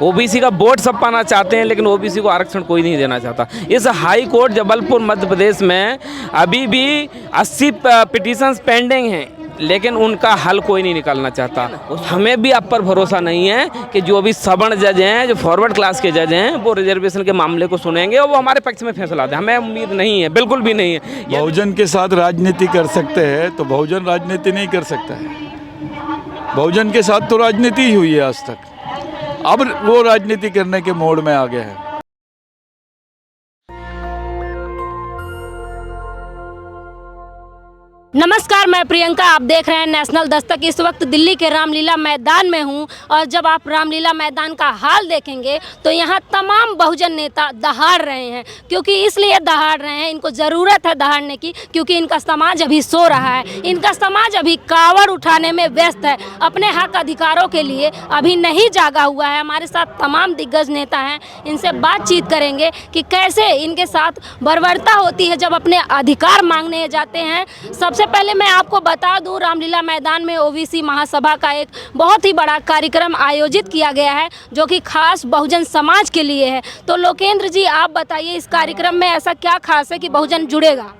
OBC का vote सब पाना चाहते हैं, लेकिन ओबीसी को आरक्षण कोई नहीं देना चाहता। इस हाई कोर्ट जबलपुर मध्य प्रदेश में अभी भी 80 पिटीशंस पेंडिंग हैं, लेकिन उनका हल कोई नहीं निकालना चाहता। हमें भी आप पर भरोसा नहीं है कि जो भी सवर्ण जज हैं, जो फॉरवर्ड क्लास के जज हैं, वो रिजर्वेशन के मामले को सुनेंगे और वो हमारे पक्ष में फैसला दें। हमें उम्मीद नहीं है, बिल्कुल भी नहीं है। बहुजन के साथ राजनीति कर सकते हैं तो बहुजन राजनीति नहीं कर सकता है। बहुजन के साथ तो राजनीति ही हुई है आज तक, अब वो राजनीति करने के मोड़ में आ गए हैं। नमस्कार, मैं प्रियंका, आप देख रहे हैं नेशनल दस्तक। इस वक्त दिल्ली के रामलीला मैदान में हूं और जब आप रामलीला मैदान का हाल देखेंगे तो यहां तमाम बहुजन नेता दहाड़ रहे हैं। क्योंकि इसलिए दहाड़ रहे हैं, इनको ज़रूरत है दहाड़ने की, क्योंकि इनका समाज अभी सो रहा है। इनका समाज अभी कावड़ उठाने में व्यस्त है, अपने हक अधिकारों के लिए अभी नहीं जागा हुआ है। हमारे साथ तमाम दिग्गज नेता हैं, इनसे बातचीत करेंगे कि कैसे इनके साथ बर्बरता होती है जब अपने अधिकार मांगने जाते हैं। सबसे पहले मैं आपको बता दूं, रामलीला मैदान में ओबीसी महासभा का एक बहुत ही बड़ा कार्यक्रम आयोजित किया गया है, जो कि खास बहुजन समाज के लिए है। तो लोकेंद्र जी, आप बताइए, इस कार्यक्रम में ऐसा क्या खास है कि बहुजन जुड़ेगा?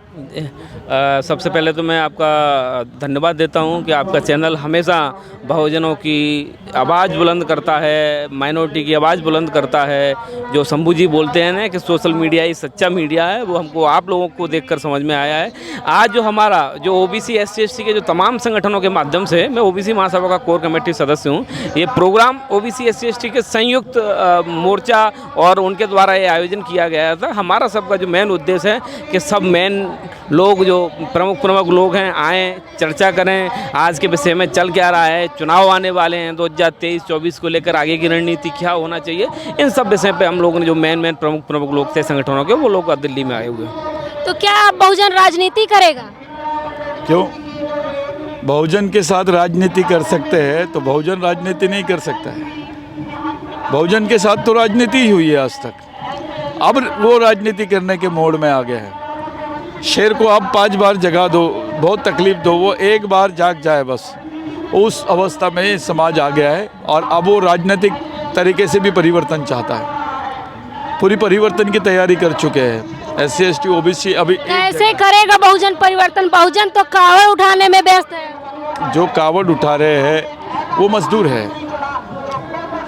सबसे पहले तो मैं आपका धन्यवाद देता हूं कि आपका चैनल हमेशा बहुजनों की आवाज़ बुलंद करता है, माइनॉरिटी की आवाज़ बुलंद करता है। जो शंभू जी बोलते हैं ना कि सोशल मीडिया ही सच्चा मीडिया है, वो हमको आप लोगों को देखकर समझ में आया है। आज जो हमारा जो ओबीसी SC ST के जो तमाम संगठनों के माध्यम से, मैं ओबीसी महासभा का कोर कमेटी सदस्य हूँ, ये प्रोग्राम ओबीसी SC ST के संयुक्त मोर्चा और उनके द्वारा ये आयोजन किया गया था। हमारा सबका जो मेन उद्देश्य है कि सब मेन लोग, जो प्रमुख लोग हैं, आएँ, चर्चा करें आज के विषय में चल क्या रहा है। चुनाव आने वाले हैं 2023-24 को लेकर, आगे की रणनीति क्या होना चाहिए, इन सब विषय पे हम लोगों ने जो मेन प्रमुख लोग थे संगठनों के, वो लोग दिल्ली में आए हुए हैं। तो क्या बहुजन राजनीति करेगा? क्यों? बहुजन के साथ राजनीति कर सकते हैं तो बहुजन राजनीति नहीं कर सकता है। बहुजन के साथ तो राजनीति ही हुई है आज तक, अब वो राजनीति करने के मोड़ में आ गए हैं। शेर को आप 5 बार जगा दो, बहुत तकलीफ दो, वो एक बार जाग जाए बस, उस अवस्था में समाज आ गया है। और अब वो राजनीतिक तरीके से भी परिवर्तन चाहता है, पूरी परिवर्तन की तैयारी कर चुके हैं। SC ST OBC अभी कैसे करेगा बहुजन परिवर्तन? बहुजन तो कावड़ उठाने में व्यस्त है। जो कावड़ उठा रहे हैं वो मजदूर है,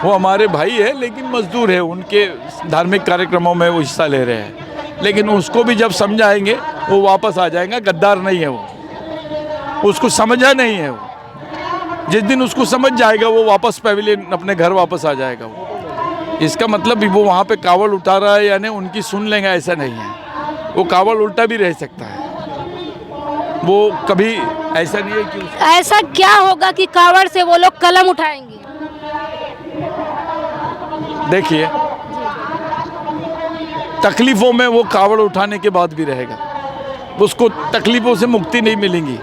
वो हमारे भाई है, लेकिन मजदूर है। उनके धार्मिक कार्यक्रमों में वो हिस्सा ले रहे हैं, लेकिन उसको भी जब समझाएंगे वो वापस आ जाएगा। गद्दार नहीं है वो, उसको समझा नहीं है वो। जिस दिन उसको समझ जाएगा वो वापस पैविलियन अपने घर वापस आ जाएगा वो। इसका मतलब वो वहाँ पे कावड़ उठा रहा है यानी उनकी सुन लेंगे, ऐसा नहीं है। वो कावड़ उल्टा भी रह सकता है, वो कभी ऐसा नहीं है कि ऐसा क्या होगा कि कावड़ से वो लोग कलम उठाएंगे? देखिए, तकलीफ़ों में वो कावड़ उठाने के बाद भी रहेगा, उसको तकलीफ़ों से मुक्ति नहीं मिलेगी,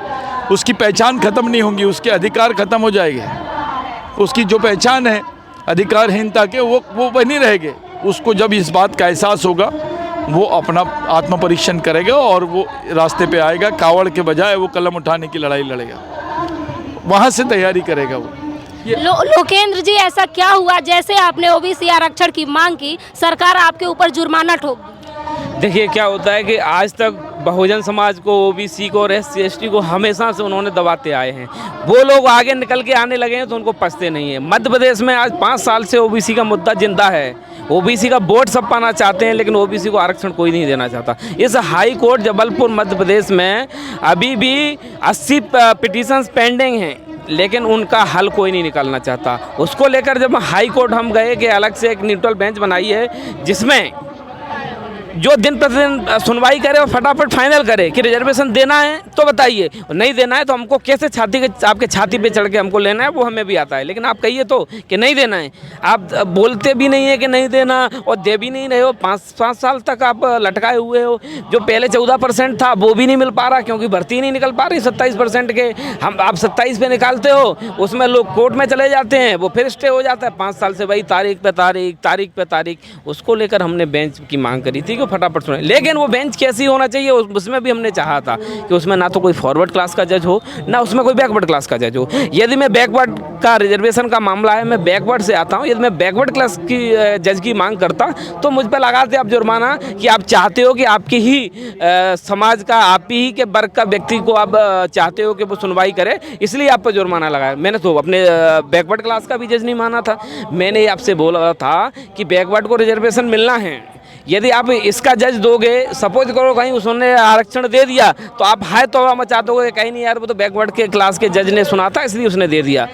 उसकी पहचान ख़त्म नहीं होगी, उसके अधिकार ख़त्म हो जाएंगे। उसकी जो पहचान है अधिकारहीनता के, वो बनी रहेंगे। उसको जब इस बात का एहसास होगा, वो अपना आत्मपरीक्षण करेगा और वो रास्ते पे आएगा। कावड़ के बजाय वो कलम उठाने की लड़ाई लड़ेगा, वहाँ से तैयारी करेगा वो। लोकेंद्र जी, ऐसा क्या हुआ जैसे आपने ओबीसी आरक्षण की मांग की, सरकार आपके ऊपर जुर्माना ठोक दी? देखिए क्या होता है कि आज तक बहुजन समाज को, ओबीसी को और SC ST को हमेशा से उन्होंने दबाते आए हैं। वो लोग आगे निकल के आने लगे हैं तो उनको पछते नहीं है। मध्य प्रदेश में आज 5 साल से ओबीसी का मुद्दा जिंदा है। ओबीसी का वोट सब पाना चाहते हैं, लेकिन ओबीसी को आरक्षण कोई नहीं देना चाहता। इस हाई कोर्ट जबलपुर मध्य प्रदेश में अभी भी 80 पिटीशंस पेंडिंग हैं, लेकिन उनका हल कोई नहीं निकालना चाहता। उसको लेकर जब हाई कोर्ट हम गए कि अलग से एक न्यूट्रल बेंच बनाई है, जिसमें जो दिन प्रतिदिन सुनवाई करे और फटाफट फाइनल करे कि रिजर्वेशन देना है तो बताइए, नहीं देना है तो हमको कैसे आपके छाती पे चढ़ के हमको लेना है, वो हमें भी आता है। लेकिन आप कहिए तो कि नहीं देना है, आप बोलते भी नहीं है कि नहीं देना और दे भी नहीं रहे हो। 5 साल तक आप लटकाए हुए हो। जो पहले 14% था वो भी नहीं मिल पा रहा, क्योंकि भर्ती नहीं निकल पा रही 27% के। आप 27 पे निकालते हो, उसमें लोग कोर्ट में चले जाते हैं, वो फिर स्टे हो जाता है 5 साल से। वही तारीख पे तारीख। उसको लेकर हमने बेंच की मांग करी थी कि वो फटाफट सुने। लेकिन वो बेंच कैसी होना चाहिए, उसमें भी हमने चाहा था कि उसमें ना तो कोई फॉरवर्ड क्लास का जज हो, ना उसमें कोई बैकवर्ड क्लास का जज हो। यदि मैं बैकवर्ड का रिजर्वेशन का मामला है, मैं बैकवर्ड से आता हूँ, यदि मैं बैकवर्ड क्लास की जज की मांग करता तो मुझ पर लगाते आप जुर्माना कि आप चाहते हो कि आपकी ही समाज का, आप ही के वर्ग का व्यक्ति को आप चाहते हो कि वो सुनवाई करे, इसलिए आप पर जुर्माना लगाया। मैंने तो अपने बैकवर्ड क्लास का भी जज नहीं माना था। मैंने आपसे बोला था कि बैकवर्ड को रिजर्वेशन मिलना है, यदि आप इसका जज दोगे, सपोज करो कहीं उसने आरक्षण दे दिया तो आप हाय तौबा मचा दोगे, कहीं नहीं यार वो तो बैकवर्ड के क्लास के जज ने सुना था इसलिए उसने दे दिया,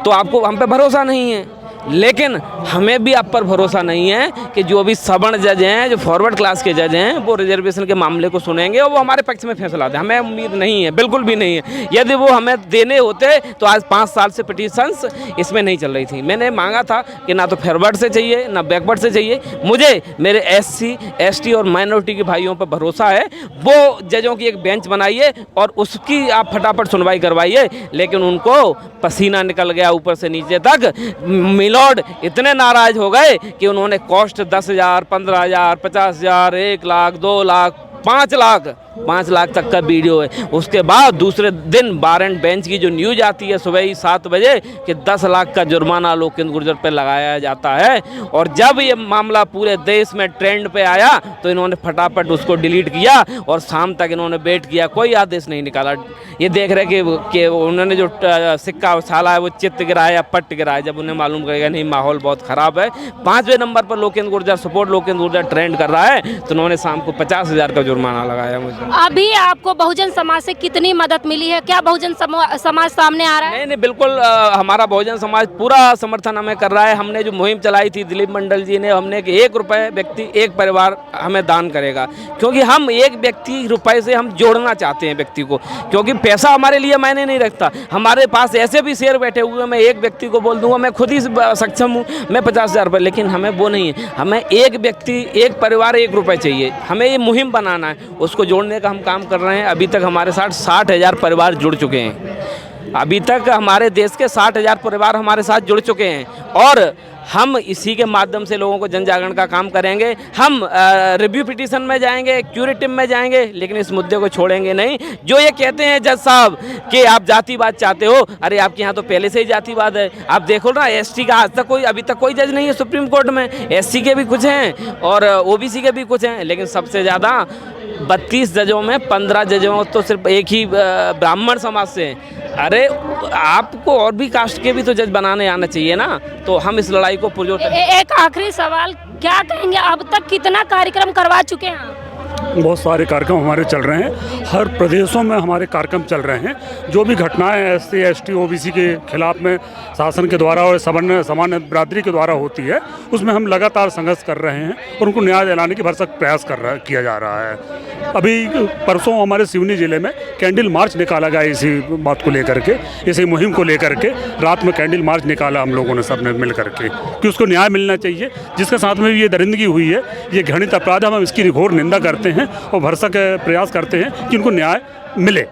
तो आपको हम पे भरोसा नहीं है। लेकिन हमें भी आप पर भरोसा नहीं है कि जो भी सवर्ण जज हैं, जो फॉरवर्ड क्लास के जज हैं, वो रिजर्वेशन के मामले को सुनेंगे और वो हमारे पक्ष में फैसला दें। हमें उम्मीद नहीं है, बिल्कुल भी नहीं है। यदि वो हमें देने होते तो आज 5 साल से पिटीशंस इसमें नहीं चल रही थी। मैंने मांगा था कि ना तो फॉरवर्ड से चाहिए ना बैकवर्ड से चाहिए, मुझे मेरे SC ST और माइनॉरिटी के भाइयों पर भरोसा है। वो जजों की एक बेंच बनाइए और उसकी आप फटाफट सुनवाई करवाइए। लेकिन उनको पसीना निकल गया ऊपर से नीचे तक। मिलॉर्ड इतने नाराज हो गए कि उन्होंने कॉस्ट 10,000, 15,000, 50,000, 1 लाख, 2 लाख, 5 लाख तक का वीडियो है। उसके बाद दूसरे दिन बार एंड बेंच की जो न्यूज आती है सुबह ही 7 बजे कि 10 लाख का जुर्माना लोकेंद्र गुर्जर पर लगाया जाता है। और जब ये मामला पूरे देश में ट्रेंड पे आया तो इन्होंने फटाफट उसको डिलीट किया और शाम तक इन्होंने वेट किया, कोई आदेश नहीं निकाला। ये देख रहे कि उन्होंने जो सिक्का उछाला है वो चित्त गिराया या पट्ट गिराया, जब उन्हें मालूम करेगा नहीं माहौल बहुत ख़राब है। 5वें नंबर पर लोकेंद्र गुर्जर, सपोर्ट लोकेंद्र गुर्जर ट्रेंड कर रहा है, तो उन्होंने शाम को 50,000 का जुर्माना लगाया मुझे। अभी आपको बहुजन समाज से कितनी मदद मिली है? क्या बहुजन समाज सामने आ रहा है? नहीं, बिल्कुल हमारा बहुजन समाज पूरा समर्थन हमें कर रहा है। हमने जो मुहिम चलाई थी दिलीप मंडल जी ने, हमने कि 1 रुपये व्यक्ति 1 परिवार हमें दान करेगा, क्योंकि हम एक व्यक्ति रुपए से हम जोड़ना चाहते हैं व्यक्ति को, क्योंकि पैसा हमारे लिए मायने नहीं रखता। हमारे पास ऐसे भी शेयर बैठे हुए हैं, मैं एक व्यक्ति को बोल दूंगा मैं खुद ही सक्षम हूँ, मैं 50,000 रुपये, लेकिन हमें वो नहीं है। हमें एक व्यक्ति, एक परिवार 1 रुपये चाहिए। हमें ये मुहिम बनाना है, उसको जोड़ने का हम काम कर रहे हैं। अभी तक हमारे साथ 60,000 परिवार जुड़ चुके हैं। अभी तक हमारे देश के 60,000 परिवार हमारे साथ जुड़ चुके हैं और हम इसी के माध्यम से लोगों को जन जागरण का काम करेंगे। हम रिव्यू पिटीशन में जाएंगे, क्यूरेटिव में जाएंगे, लेकिन इस मुद्दे को छोड़ेंगे नहीं। जो ये कहते हैं जज साहब कि आप जातिवाद चाहते हो, अरे आपके यहाँ तो पहले से ही जातिवाद है। आप देखो ना, ST का आज तक अभी तक कोई जज नहीं है सुप्रीम कोर्ट में। SC के भी कुछ हैं और OBC के भी कुछ हैं, लेकिन सबसे ज़्यादा 32 जजों में 15 जजों तो सिर्फ एक ही ब्राह्मण समाज से हैं। अरे आपको और भी कास्ट के भी तो जज बनाने आना चाहिए ना। तो हम इस लड़ाई को पुरजोर। एक आखिरी सवाल, क्या कहेंगे, अब तक कितना कार्यक्रम करवा चुके हैं? बहुत सारे कार्यक्रम हमारे चल रहे हैं, हर प्रदेशों में हमारे कार्यक्रम चल रहे हैं। जो भी घटनाएं SC ST OBC के खिलाफ में शासन के द्वारा और सामान्य बिरादरी के द्वारा होती है, उसमें हम लगातार संघर्ष कर रहे हैं और उनको न्याय दिलाने की भरसक प्रयास किया जा रहा है। अभी परसों हमारे सिवनी जिले में कैंडल मार्च निकाला गया इसी बात को लेकर के, इसी मुहिम को लेकर के। रात में कैंडल मार्च निकाला हम लोगों ने सबने मिल करके कि उसको न्याय मिलना चाहिए। जिसके साथ में ये दरिंदगी हुई है, ये घृणित अपराध, हम इसकी घोर निंदा करते हैं और भरसक प्रयास करते हैं कि उनको न्याय मिले।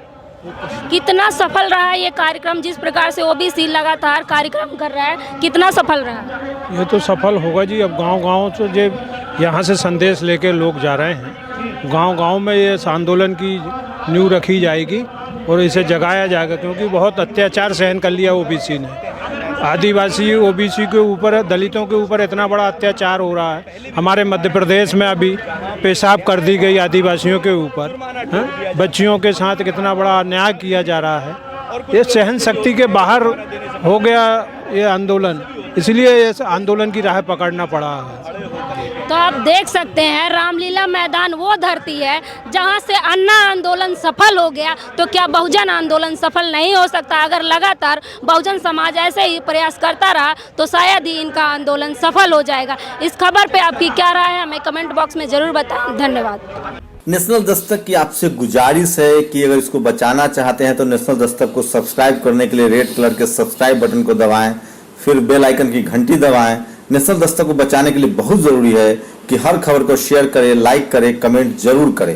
कितना सफल रहा ये कार्यक्रम? जिस प्रकार से OBC लगातार कार्यक्रम कर रहा है, कितना सफल रहा? ये तो सफल होगा जी। अब गांव-गांव से जो यहाँ से संदेश लेके लोग जा रहे हैं, गांव-गांव में ये आंदोलन की नींव रखी जाएगी और इसे जगाया जाएगा, क्योंकि बहुत अत्याचार सहन कर लिया OBC ने। आदिवासी OBC के ऊपर, दलितों के ऊपर इतना बड़ा अत्याचार हो रहा है। हमारे मध्य प्रदेश में अभी पेशाब कर दी गई आदिवासियों के ऊपर, बच्चियों के साथ कितना बड़ा अन्याय किया जा रहा है। ये सहन शक्ति के बाहर हो गया ये आंदोलन, इसलिए इस आंदोलन की राह पकड़ना पड़ा है। तो आप देख सकते हैं रामलीला मैदान वो धरती है जहां से अन्ना आंदोलन सफल हो गया, तो क्या बहुजन आंदोलन सफल नहीं हो सकता? अगर लगातार बहुजन समाज ऐसे ही प्रयास करता रहा तो शायद ही इनका आंदोलन सफल हो जाएगा। इस खबर पे आपकी क्या राय है, हमें कमेंट बॉक्स में जरूर बताएं। धन्यवाद। नेशनल दस्तक की आपसे गुजारिश है कि अगर इसको बचाना चाहते हैं तो नेशनल दस्तक को सब्सक्राइब करने के लिए रेड कलर के सब्सक्राइब बटन को दबाएं, फिर बेल आइकन की घंटी दबाएं। नेशनल दस्तक को बचाने के लिए बहुत जरूरी है कि हर खबर को शेयर करें, लाइक करें, कमेंट जरूर करें।